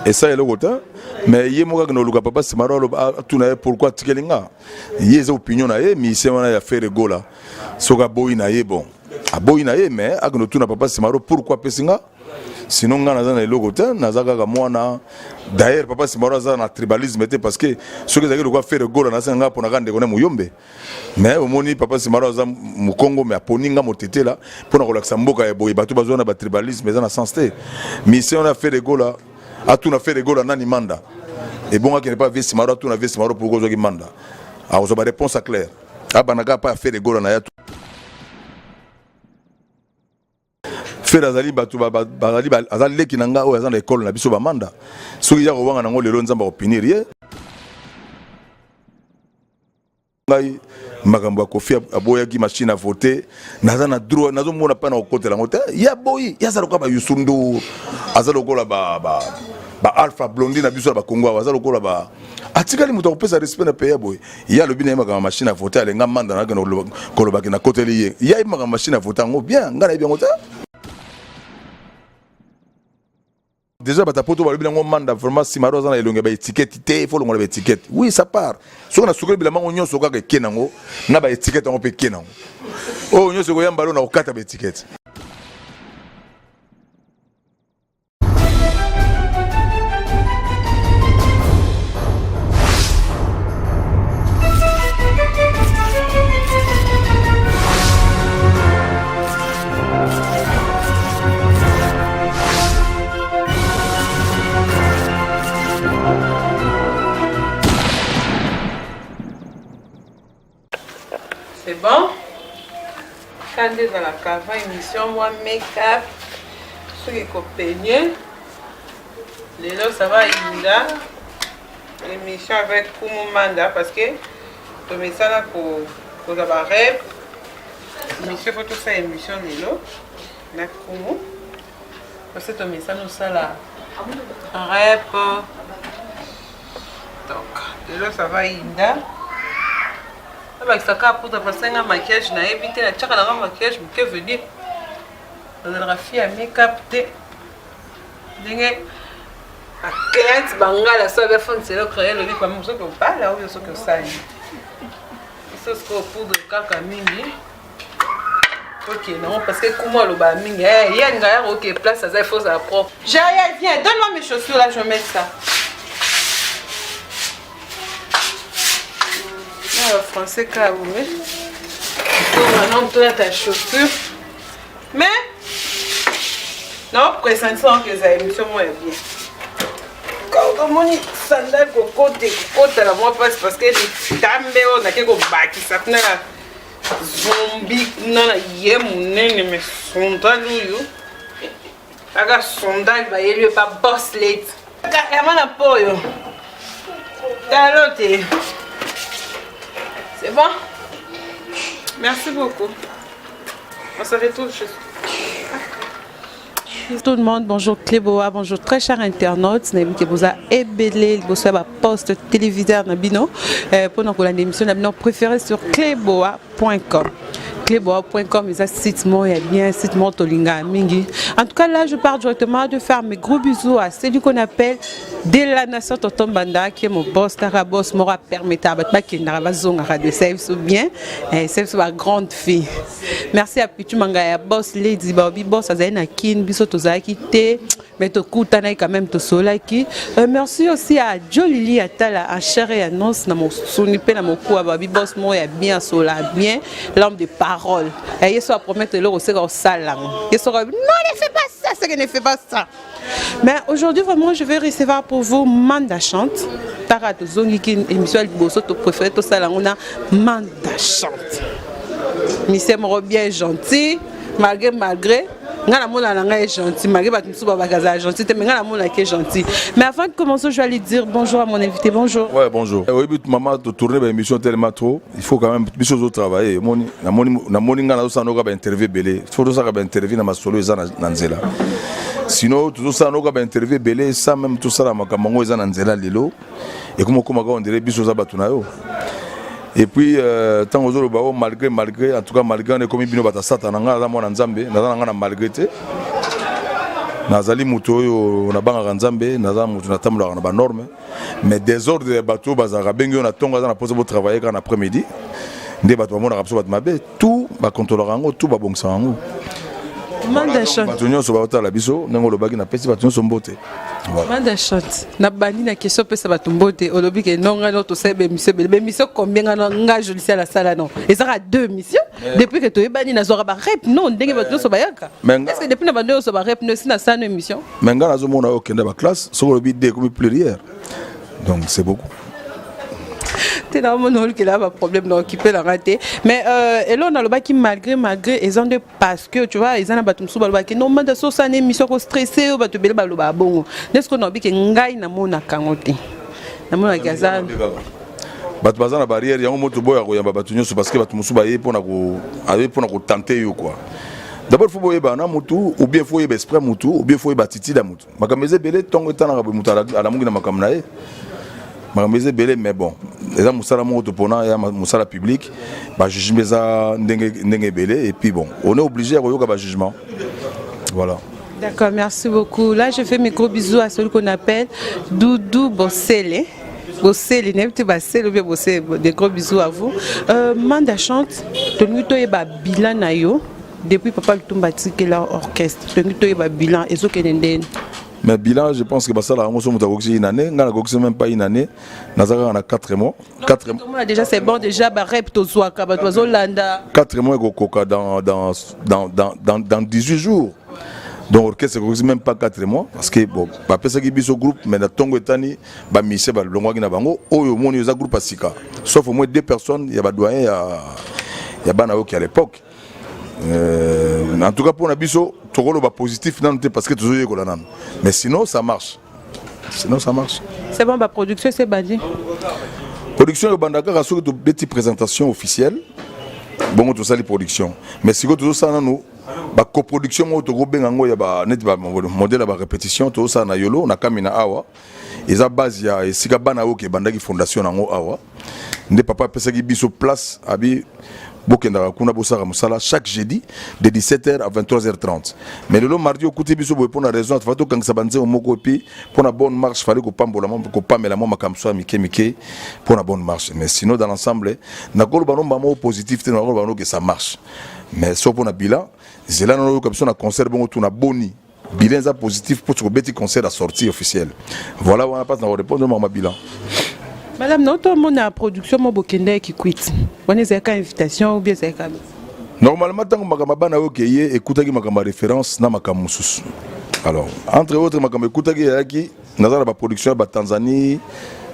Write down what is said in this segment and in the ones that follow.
Et ça est le côté. Mais il y a des gens qui papa c'est marrant pourquoi tikelinga. Il y a des opinions na mais c'est on a fait rigolo là. Soka boy na bon. A boy na mais agno tuna papa c'est marrant pourquoi pesinga. Sinon nga naza na eloko te nazaka ka mwana. D'ailleurs papa c'est marrant za na tribalisme parce que ce que zaki quoi faire rigolo na sanga pona kande kona muyombe. Mais au moni papa c'est marrant za mu Congo mais aponinga motete là pona ko laksa mboka ya boy batu bazona ba tribalisme za na sens te. Mais si on a fait rigolo là a tout na fait rigolo nani manda. Et bon, qui n'est pas vesti maro, tout na vesti maro pour cause qui manda. Ah, on a une réponse claire. Ah, banaga pas fait rigolo na yatou. Fait azali batu bazali azali ki nanga o azana école na biso ba manda. Soki ya ko wanga nango lelo nzamba opinier. Ngai makambo ko fi aboya ki machine à voter nazana droit nazo mona pa na côté la ngota ya boy ya zalo ka ba yusundu azalo ko la ba alpha blondie na biso ba Congo azalo ko la ba atikali muto ko pesa respect na pays boy ya lobi na makambo machine à voter alenga manda na ko lo ba ki na côté lié ya makambo machine à voter ngo bien ngana bien ngota déjà bata poto ba lobi na ngo manda vraiment si maro za na elonge ba étiquette té il faut le ngona ba étiquette oui ça part so na sukeli bila mango nyonso ka kenango na ba étiquette ngo pe kenango oh nyonso ko yamba lo na okata ba étiquette. C'est bon? Quand on est dans la cave, émission, moi, make-up, ce qui est peigné. Là, ça va, Inda. L'émission avec Kumu Manda, parce que tu mets ça là pour avoir rêve. L'émission, il faut tout faire émission, Lilo. La Kumu. Parce que tu mets ça, nous, ça là. Rêve. Donc, là, ça va, Inda. Avec sa carte pour passer un maquillage, n'a évité la tchaka dans un maquillage, mais que venir. Dans la fille à make-up, t'es. N'est-ce pas? À 15 bangas, la soeur de fond, c'est là que créer le lit comme ça, qu'on parle là, ou ce que ça y est. C'est ce qu'on poudre de caca mini. Ok, non, parce que comment le bas mini, il y a une galère, ok, place, ça, il faut ça propre. J'ai rien, viens, donne-moi mes chaussures là, je vais mettre ça. Français car vous mettez maintenant tu as ta chaussure mais non pressentiment que ça émission moi bien quand on dit sandal côté la moi parce que les dames on a quelque baki ça na zombie na yemune mais sandal yo aga sandal ba yele pas boss late mana poyo talote. C'est bon? Merci beaucoup. On se retrouve chez tout le monde, bonjour Cléboa, bonjour très chers internautes. Je vous ai ébélé, vous avez un poste téléviseur Nabino pour notre émission Nabino préférée sur cléboa.com. Cléboa.com, c'est un site bien, site Tolinga Mingi. En tout cas, là, je pars directement de faire mes gros bisous à celui qu'on appelle de la nation Totombanda, qui est mon boss, Tarabos, Mora permettable, pas qui n'a pas besoin de ça, bien, c'est ma grande fille. Merci à Pichu Mangaya, boss, Lady Bobby, boss, Azaina Kin, Biso Tozaki, Té, mais Tokutana, quand même, Tosolaki. Merci aussi à Jolili Atala, à Cher et Annonce, dans mon sounipe, dans mon coup, à Bobby, boss, moi, bien, Sola, bien, l'homme de parole. Et il soit promettre le aussi au salam. Il sera non, ne fais pas ça, c'est que ne fais pas ça. Mais aujourd'hui, vraiment, je vais recevoir pour vous Manda Chante. Tara de Zongi qui est émission de Bosso, tu préfères tout ça, on a Manda Chante. Mais c'est bien gentil, malgré. Est gentil, mais avant de commencer, je vais aller dire bonjour à mon invité. Bonjour. Ouais, bonjour. Oui, maman, de tourner l'émission tellement trop. Il faut quand même plus de travailler. Na moninga na sanoga ba interview belé. Il faut ça ba interview na masolo eza na nzela. Sinon tout ça no ba interview belé, ça même tout ça la makambo eza na nzela lelo. Et comme on dirait biso za batuna yo. Et puis tant aux autres malgré en tout cas malgré on est comme bino bata sata na ngala mwana nzambe na ngana malgré té nazali moto oyo na bangaka nzambe naza moto natambolaka na banorme mais désordre ya bato bazalaka bengi oyo na ntongo aza na posa botravaille kaka na après-midi nde bato bamonaka biso bato mabe tout bakontrolaka yango tout babongisaka yango bato nyonso baotala biso ndenge olobaki napesi bato nyonso mbote Manda chante na bandi na question pesa bato mbote olobi ke nonga no to sebe mission combien nga jolisi à la salle non et ça a 2 missions depuis que tu bani na zora ba rep non ndenge bato nyonso bayaka est-ce que depuis na bandi nyonso ba rep no si na sa no émission mais nga nazomona okende ba classe so olobi de comme pluriel donc c'est beaucoup. C'est normalement qu'il a un problème d'occuper la raté. Mais et là on a le bac qui malgré ils ont de parce que tu vois ils ont un bateau sous le bac non mais de ça c'est une émission qu'on stressé ou bateau belle balu ba bon. N'est-ce qu'on a dit que ngai na mona kangote. Na mona gaza. Bato baza na barrière yango moto boya ko yamba bato nyonso parce que bato musu ba ye pona ko ave pona ko tenter yo quoi. D'abord faut boye ba na mutu ou bien faut yeba esprit mutu ou bien faut yeba titi da mutu. Makameze belé tongo tana ka mutu ala mungi na makamna ye. Makameze belé mais bon. Les moussala moto pona ya moussala public ba jugement ça ndenge belé et puis bon on est obligé à reyoka ba jugement voilà. D'accord, merci beaucoup. Là je fais mes gros bisous à celui qu'on appelle Doudou Bossele. Bossele n'importe Bossele ou bien Bossele, des gros bisous à vous. Manda chante tenu to yeba bilan na yo depuis papa Lutumba tiki leur orchestre tenu to yeba bilan et zo kenenden. Mais bilan, je pense que ça là, on sommes une année, on a même pas une année, on a 4 mois. 4 mois. Déjà c'est bon, déjà bah rep to soir, Landa. 4 mois coca dans 18 jours. Donc l'orchestre c'est même pas 4 mois parce que bon, bah personne qui bise au groupe, mais dans Tongo Etani, bah Michel bah le mois qui n'a pas ngo, oh yo mon yo groupe à Sika. Sauf au moins 2 personnes, il y a pas doyen, il y a Banao qui à l'époque. En tout cas pour Nabiso, tu as positif parce que tu as mais sinon ça marche. C'est bon, la production c'est badi. Production au Bandaka a sur de petites présentations officielles. Bon, tout ça les productions. Mais si tout ça nous, la coproduction au Togo Bengango ya ba net ba modèle à répétition tout ça na yolo na kamina awa. Et ça base ya sika bana o ke bandaki fondation nango awa. Nde papa pesa ki biso place abi Bokenda kuna bosara musala chaque jeudi de 17h à 23h30. Mais le mardi au côté biso pour la raison tu vas to kangisa banze au moko puis pour la bonne marche fallait ko pambola mo ko pamela mo makamso mike pour la bonne marche. Mais sinon dans l'ensemble na ko ba no mo positif te na ko ba no que ça marche. Mais so pour na bilan, c'est là no comme ça na concert bon tout na boni. Bilan ça positif pour ce petit concert à sortie officielle. Voilà, on a pas na répondre à ma bilan. Madame, notre monde a production mon bokende qui quitte. On est à invitation ou bien c'est comme normalement tant que makamba na okeye écoute ki makamba référence na makamususu. Alors entre autres makamba écoute ki yaki nazala ba production ba Tanzanie,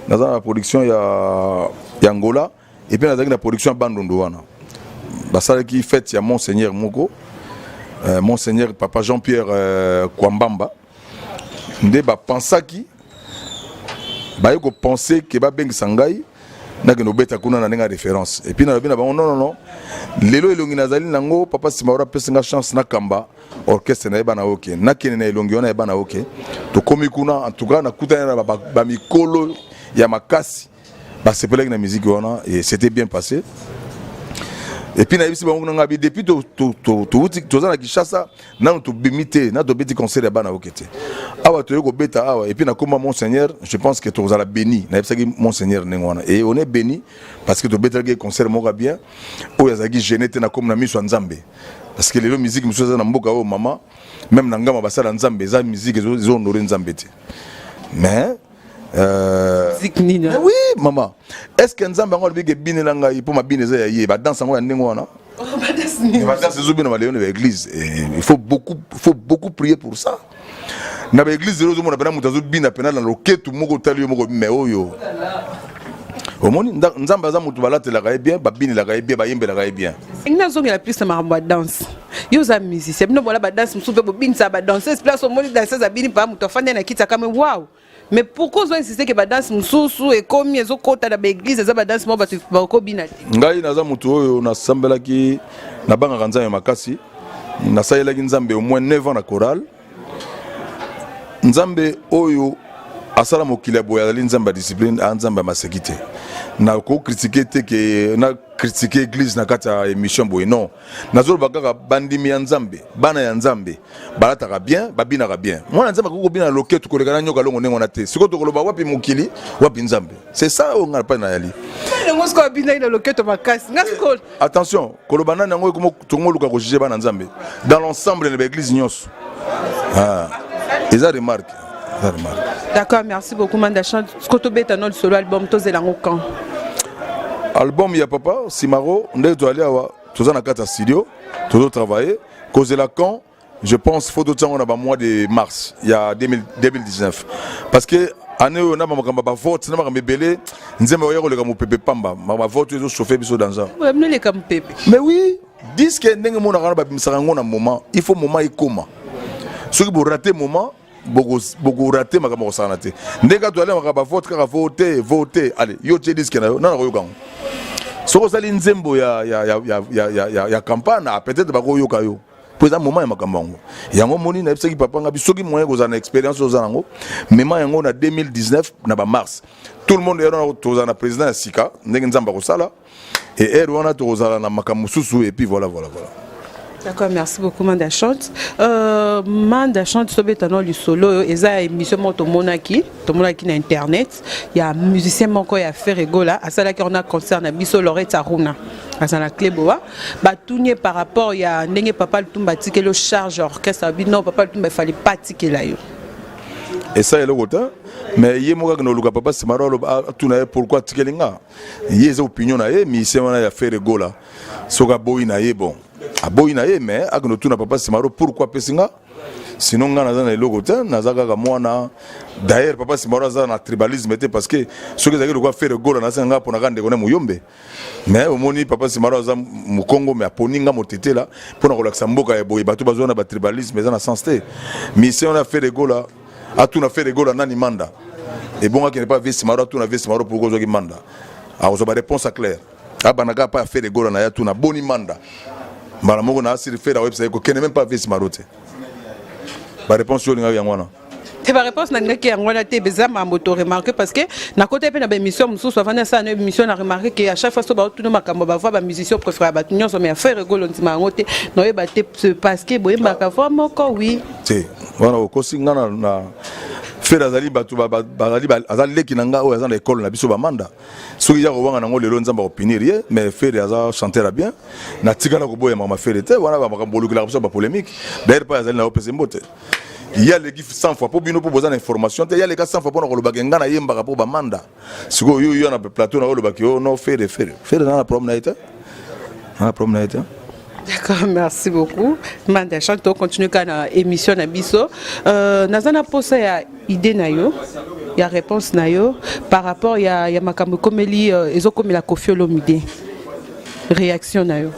nazala ba production ya Angola et puis nazala la production Bandondo wana. Ba sala ki fête ya Monseigneur Moko. Monseigneur Papa Jean-Pierre Kwambamba. Nde ba pensaki bah il penser que bah bengi sangai na que no beta kuna na nenga référence et puis na bina non lelo elongi nazali nango papa Simaura pesinga chance na kamba orchestre na bana oke na kene na elongi ona bana oke to komi kuna en tout cas na kutana na ba mikolo ya makasi ba sepelek na musique ona et c'était bien passé. Et puis na depuis to za na Kishasa na to bimité na to beti concert ya bana okete awa to yoko beta awa et puis na koma Monseigneur je pense que to za la béni na yebsaki Monseigneur nengwana et on est béni parce que to beta ke concert moka bien o yazaki genete na comme na miso nzambe parce que les musique muso na mboka o mama même na ngama basala nzambe za musique zo honorer nzambe te mais oui maman est-ce que nzamba ngol bige binela ngai pour ma bineza ya ye ba danse ngo ya ndenge wana ba danse zobina ba léon de l'église il faut beaucoup prier pour ça na ba église zo mona bana mutazo bina pena na loketu moko tali moko mais oyo omoni nzamba za mutu balatela ga bien ba binela ga bien ba yembela ga bien ina zo ngela plus na maramba danse yo za musicien bino bola ba danse musupe bo binsa ba danse place omoni danse za bini pa mutu afande na kita kama wow. Mais pourquoi vous insistez que la danse mususu et comme ils ont côté dans l'église ça danse moi parce que bako binati ngai naza mutu oyo na sambela ki na banga kanza ya makasi na sayela ki nzambe au moins 9 ans na chorale nzambe oyo asala mokili boya ali nzamba discipline a nzamba masekite na ko critiquer te que na critiquer église na kata émission boy non nazolo bakaka bandimi ya nzambe bana ya nzambe balataka bien babinaka bien mwana nzambe ko bina loketo ko lekana nyoka longo nengo na te siko to koloba wapi mokili wapi nzambe c'est ça on ngala pa na yali ngosko bina ina loketo makasi ngasko attention koloba na ngo ko tongo luka ko juger bana nzambe dans l'ensemble de l'église nyos ah ils a remarqué. D'accord, merci beaucoup Mandachan. Skotobe est un solo album Tozelango quand album ya papa Simaro ndé to aller awa toza na kata studio to travailler Kozela quand je pense photo tsango na ba mois de mars il y a 2019 parce que année on a makamba ba vote na makamba belé nzemba oyeko le kamu pepe pamba ma vote zo chauffer biso dans ça ouais le kamu pepe mais oui disque ndenge mona kana ba bimisaka ngona moment il faut moment ikoma ce qui pour rater moment beaucoup raté makambo ko sana te ndeka to aller makamba vote kaka voter allez yo te disque na yo na ko yokango soko sali nzembo ya campagne peut-être ba ko yoka yo pour un moment ya makambo yango moni na bisaki papa ngabi soki moyen ko zana expérience ozanango mema yango na 2019 na ba mars tout le monde est to zana président ya sika ndenge nzamba ko sala et on a to zana na makambo susu et puis voilà. D'accord, merci beaucoup Mandachan. Mandachan sobetano du solo eza émission moto monaki na internet. Il y a musicien moko ya faire rigola asala ki on a concert na biso Lorette Aruna. Asala Kleboa ba tourner par rapport ya ndenge papa Lutumba tike le charge orchestre bino papa Lutumba fallait pas tike la yo. Et ça est le côté mais yé moka que no luka papa Simaro tuna pourquoi tike linga. Yé za opinion na yé mi sema ya faire rigola. Soka boy na yé bon. Aboyi na ye mais agno tuna papa Simaro pourquoi pesinga sinon nga naza na eloko te nazaka ka mwana d'ailleurs papa Simaro aza na tribalisme te parce que ce que zaki lokwa faire gola na senga pona kande kona muyombe mais omoni papa Simaro aza mu Congo mais aponinga motete la pona ko laksa mboka ya boyi batu bazona ba tribalisme eza na sens te mais si on a fait gola atuna fait gola nani manda et bon qui n'est pas vu Simaro atuna vu Simaro pour ko manda a ozoba réponse claire abanaka pas fait gola na ya tuna boni manda Mbala moko na asiri faire la website ko kene même pas vu Simarote. Ba réponse yo linga yangwana. Te ba réponse na ngaki yangwana te bezama moto remarquer parce que na côté pe na ba émission mususu avana ça na émission na remarquer que à chaque fois so ba tout no makambo ba voix ba musicien préféré ba tunyo so mais faire rigolo ntima ngote no yeba te parce que boyemba ka voix moko oui. Te wana ko singana na faire azali batu bazali azali leki nanga o azana école na biso ba manda. Soki ya ko wanga nango lelo nzamba opinier mais faire aza chanter bien na tikala ko boya mama faire te wana ba makambo lukila biso ba polémique d'ailleurs pas azali na opese mbote. Il y a les gifs 100 fois pour bino pour besoin d'information il y a les gars 100 fois pour ko lobaka ngana yemba pour ba manda. Siko yo na plateau na ko lobaki o no faire dans la promenade. Na promenade. D'accord, merci beaucoup. Mandachan to continue kana émission na biso. Nazana posa ya idée na yo. Il y a réponse na yo par rapport il y a makambo komeli ezokomela Koffi Olomide. Réaction na yo.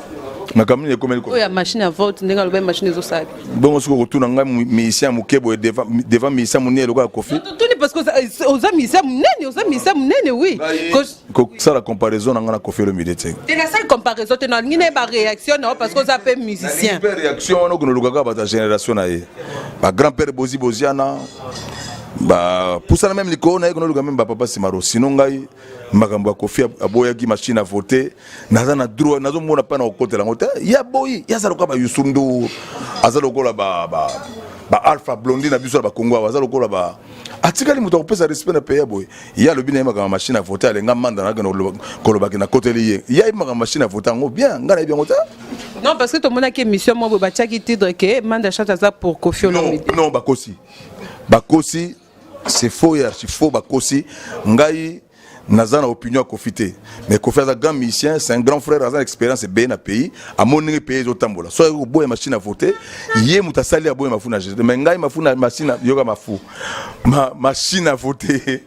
Makambo ne komeli ko. O ya machine à vote ndenga loba machine ezo sala. Bon siko ko tuna nga musicien mukebo devant musicien munene loka Koffi. Tout parce que aux musicien munene oui. Ko ça la comparaison nga na Koffi Olomide te. Et la seule comparaison te na ngine ba réaction non parce que ça fait musicien. Ba réaction no ko loka ba ta génération na ye. Ba grand-père Boziana ba poussana même liko na ekono luka même ba papa Simaro sinon ngai makambo ya Koffi aboya ki machine à voter naza na droit nazo mona pa na okotela ngote ya boyi ya zaloka ba Yusundu azalokola ba Alpha Blondy na biso ba Kongo azalokola ba atikali muto kopesa respect na pays boy ya lobi na makambo machine à voter alenga manda na koloba ki na koteli ya makambo machine à voter ngo bien ngana bien ngota non parce que to mona ki émission mo ba tchaki titre que Mandachan za pour Koffi Olomide non bakosi c'est faux et archi faux bakosi ngai nazana opinion à Koffi te mais Koffi est un grand musicien c'est un grand frère a une expérience bien na pays a monné pays au tambola soit ko boya machine à voter yé mutasali a boya mafuna mais ngai mafuna machine yoga mafu machine à voter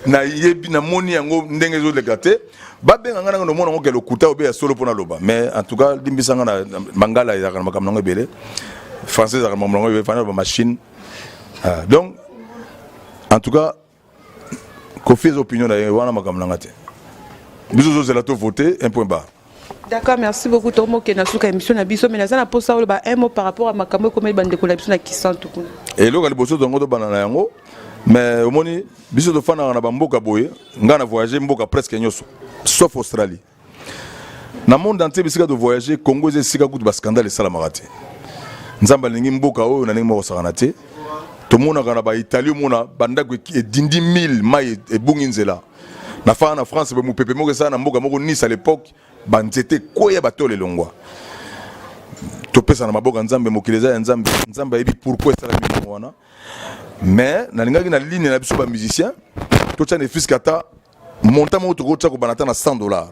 na yebi na moni yango ndenge zo legate ba benga ngana no mona ngokelo kuta obe ya solo pona loba mais en tout cas limbisanga na mangala ya kana makamno ngobele français ya makamno ngobele fana ba machine donc en tout cas Koffi les opinions na wana makamno ngate biso zo zela to voter un point bas. D'accord, merci beaucoup Tomo ke na suka émission na biso mais nazana posa ba un mot par rapport à makambo comme bande ko la biso na kisantu kuna. Et lo ka liboso dongo to banana yango mais au moni biso to fana na bamboka boye nga na voyager mboka presque nyoso sauf Australie na monde entier bisika de voyager Congo ze sika kutu ba scandale sala marate nzamba lingi mboka oyo na ningi mo sakana te to mona kana ba Italie mona banda ko dindi 1000 mai e bungi nzela na fa na France be mu pepe mo ke na mboka moko Nice à l'époque ba nzete koya batole longwa to pesa na maboka nzambe mokileza ya nzambe nzambe yebi pourquoi ça la bino wana mais na lingaki na ligne na biso ba musicien to tchane fiskata montant mo to ko tchako banata na $100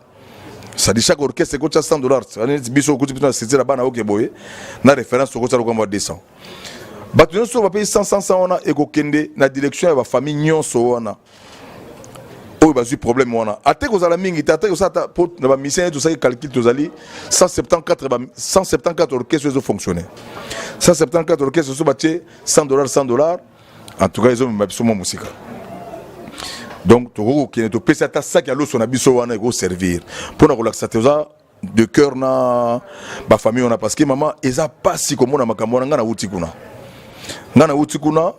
ça dit chaque orchestre ko tcha $100 biso ko tchana c'est la bana okeboye na référence ko tcha ko 200 batu nyonso ba paye 100 wana e ko kende na direction ya ba famille nyonso wana oyo bazui problème wana ate ko zala mingi ate ko sata pot na ba mission to ça calcul to zali 174 orchestres zo fonctionner 174 orchestres so batie $100 en tout cas ils ont absolument musique donc to qui to pesa ta sac ya loso na biso wana go servir pour na relaxer ça de cœur na ba famille on a parce que maman eza pas si comme na makambo na ngana utikuna ngana utikuna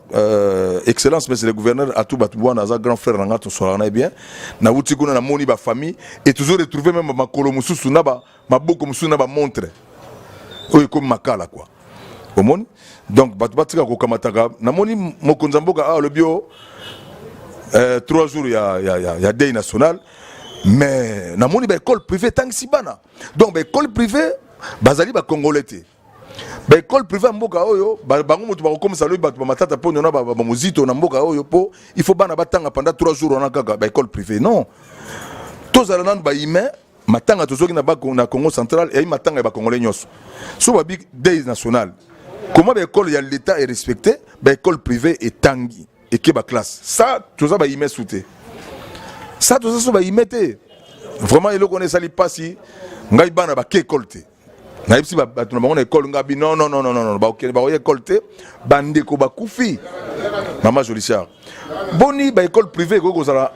excellence monsieur le gouverneur Atou Batouana za grand frère nga to soana bien na utikuna na moni ba famille et toujours retrouver même makolo mususu na ba maboko mususu na ba montre oyo comme makala quoi au monde donc batika ko kamataka na moni mokonza mboka le bio 3 jours ya day national mais na moni ba école privée tangi bana donc ba école privée bazali ba congolais ba école privée mboka oyo bango mutu ba comme ça lui ba matata po na ba muzito na mboka oyo po il faut bana batanga pendant 3 jours on a kaka ba école privée non tous ala nan ba ime matanga tozoki na ba na Congo central et matanga ba congolais nyos so ba big day national comment ba école ya l'état est respecté ba école privée est tangi et que ba classe ça tout ça ba ime souté ça tout ça so ba imete vraiment il connaît ça li passi ngai bana ba ke école te na ipsi ba tu na bango na école ngabi non ba ok ba école te bande ko ba kufi maman Jolichard boni ba école privée ko zala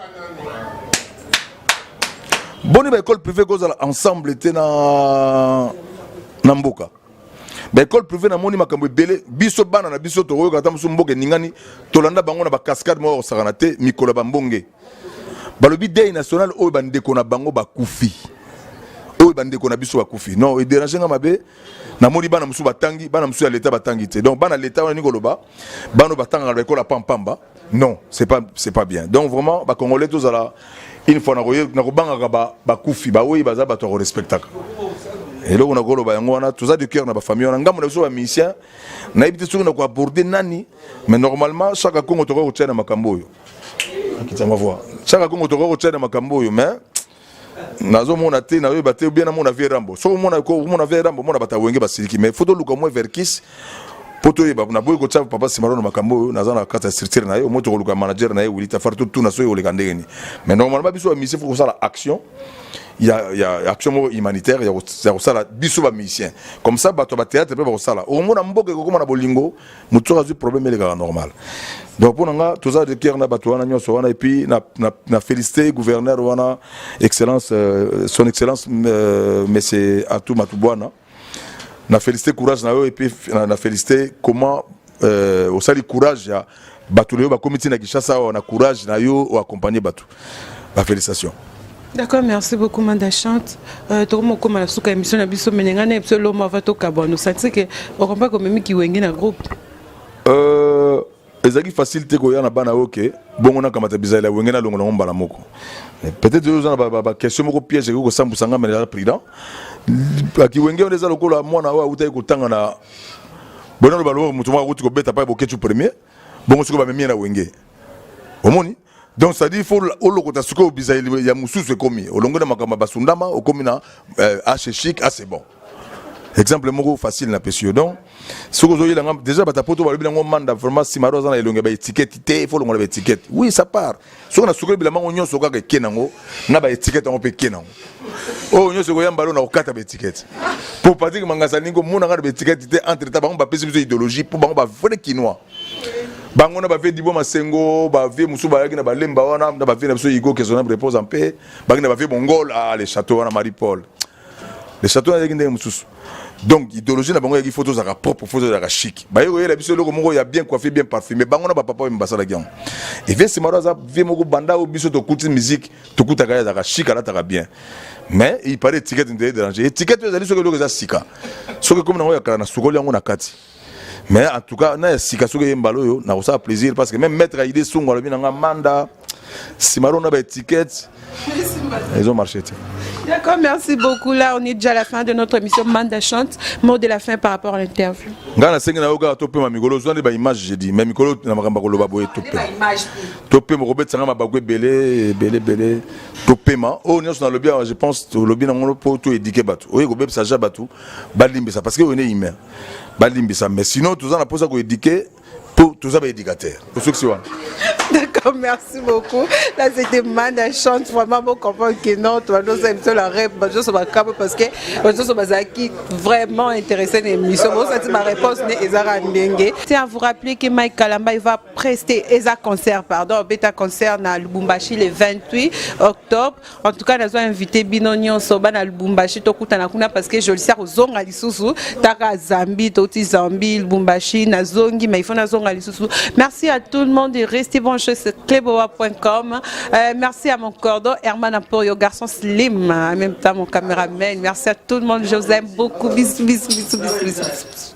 boni ba école privée ko zala ensemble te na mboka ba école privée na moni makambo belé biso bana na biso to ko kata musu mboke ningani to landa bango na ba cascade mo sakana te mikolo ba mbonge balobi day national o bande ko na bango ba kufi oyo bande ko na biso ba kufi non et déranger nga mabe na moni bana musu batangi bana musu ya l'état batangi te donc bana l'état wana nikoloba bana batanga na école pampamba non c'est pas bien donc vraiment ba congolais tous ala une fois na ko banga ba kufi ba oyi baza ba to respectaka et là on a goloba yango wana tous a de cœur na ba famille wana ngamo na biso ba musicien na ibite soki na ko aborder nani mais normalement chaque Congo to ko tshena makambo yo akitama voir chaque Congo to ko tshena makambo yo mais nazo mona te na yo bate bien na mona verambo so mona verambo mona bata wenge basiliki mais photo luka mo verkis poto yeba na boy ko tsa papa simarono makambo na zana kata structure na yo moto ko luka manager na yo wilita farto tout na so yo le kandeni mais normalement biso mission faut ça la action il y a action humanitaire il y a ça la biso ba mission comme ça bato ba théâtre pe ba ça la au mona mboke ko na bolingo muto a problème le gars normal donc pour nga tous ça de cœur na bato wana nyoso wana et puis na féliciter gouverneur wana excellence son excellence monsieur Atou Matubwana na féliciter courage na yo et puis na féliciter comment au sali courage ya bato le ba comité na Kinshasa na courage na yo o accompagner bato ba félicitations. D'accord, merci beaucoup, Manda Chante. Tout le monde comme la souka émission na biso menengane absolument mavato kabano. Ça c'est que on comprend comme même qui wengi na groupe. Ezaki facilité ko ya na bana oké. Bongo na kamata bizala wengi na longo na mbala moko. Peut-être deux ans ba question moko piège ko sambusanga mais la président. Ki wengi on ezalo ko la mwana wa utai ko tanga na bonano balo mutu mwa ko beta pa boketu premier. Bongo siko ba memia na wengi. Omoni? Donc ça dit il faut olokota suko bizaili ya mususu ekomi olongo na makamba basundama okomi na assez chic assez bon exemple moko facile na pesio donc soko zo yela déjà batapoto ba bilango manda vraiment simaro za na elonge ba étiquette te il faut longo ba étiquette oui ça part soko na suko bilango nyonso kaka kenango na ba étiquette on peut kenango oh nyonso ko yamba na okata ba étiquette pour pas dire mangasa ningo mona ga ba étiquette te entre ta ba pesi biso idéologie pour ba vrai quinois bango na ba ve dibo masengo ba ve musu ba yaki na ba lemba wana na ba ve na biso igo kesona repose en paix ba na ba ve mongol à les châteaux wana Marie Paul le château na ndenge mususu. Donc idéologie na bango ya photos à propre, photos à chic. Ba yo la biso loko moko ya bien coiffé, bien parfumé. Bango na ba papa ba mbasala gion. Et vient ce maroza vie moko banda au biso to kuti musique, to kuta kaya za chic ala ta bien. Mais il paraît étiquette ndé déranger. Étiquette ezali so ke za sika. So que comme na ya kana sukoli yango na kati. Mais en tout cas na sika so ke mbalo yo na ça plaisir parce que même maître idée songo la binanga manda si maro na ba étiquette ils ont marché. D'accord, merci beaucoup. Là, on est déjà à la fin de notre émission Manda Chante. Mot de la fin par rapport à l'interview. Ngana sengi na oga topé ma mikolo zo ba image j'ai dit mais mikolo na makamba ko loba boye topé. Topé mo robet sanga mabagwe belé topé ma o nyos na lobby je pense lobby na ngolo po to éduquer batu. O yego beb sa ja batu balimbi ça parce que on est humain. Balimbi ça mais sinon tout ça na posa ko éduquer pour tout ça ba éducateur. Pour ceux qui sont. D'accord, merci beaucoup. Là, c'était Manda Chante. Vraiment, bon, comprendre que non, tu vas nous aimer la rêve, je suis parce que je suis vraiment intéressé dans l'émission. Bon, ça, c'est ma réponse. Tiens à vous rappeler que Mike Kalamba il va prester un concert, bêta concert à Lubumbashi le 28 octobre. En tout cas, nous avons invité Binonio Soba à Lubumbashi, parce que je le sais aux Zong à l'Issoussou, Taka Zambi, Toti Zambi, Lubumbashi, Nazongi, mais il faut Nazong à l'Issoussou. Merci à tout le monde de rester bon sur cleboa.com. Merci à mon cordon, Herman Aporio, garçon slim, en même temps mon caméraman. Merci à tout le monde, je vous aime beaucoup. Bisous, bisous, bisous, bisous, bisous.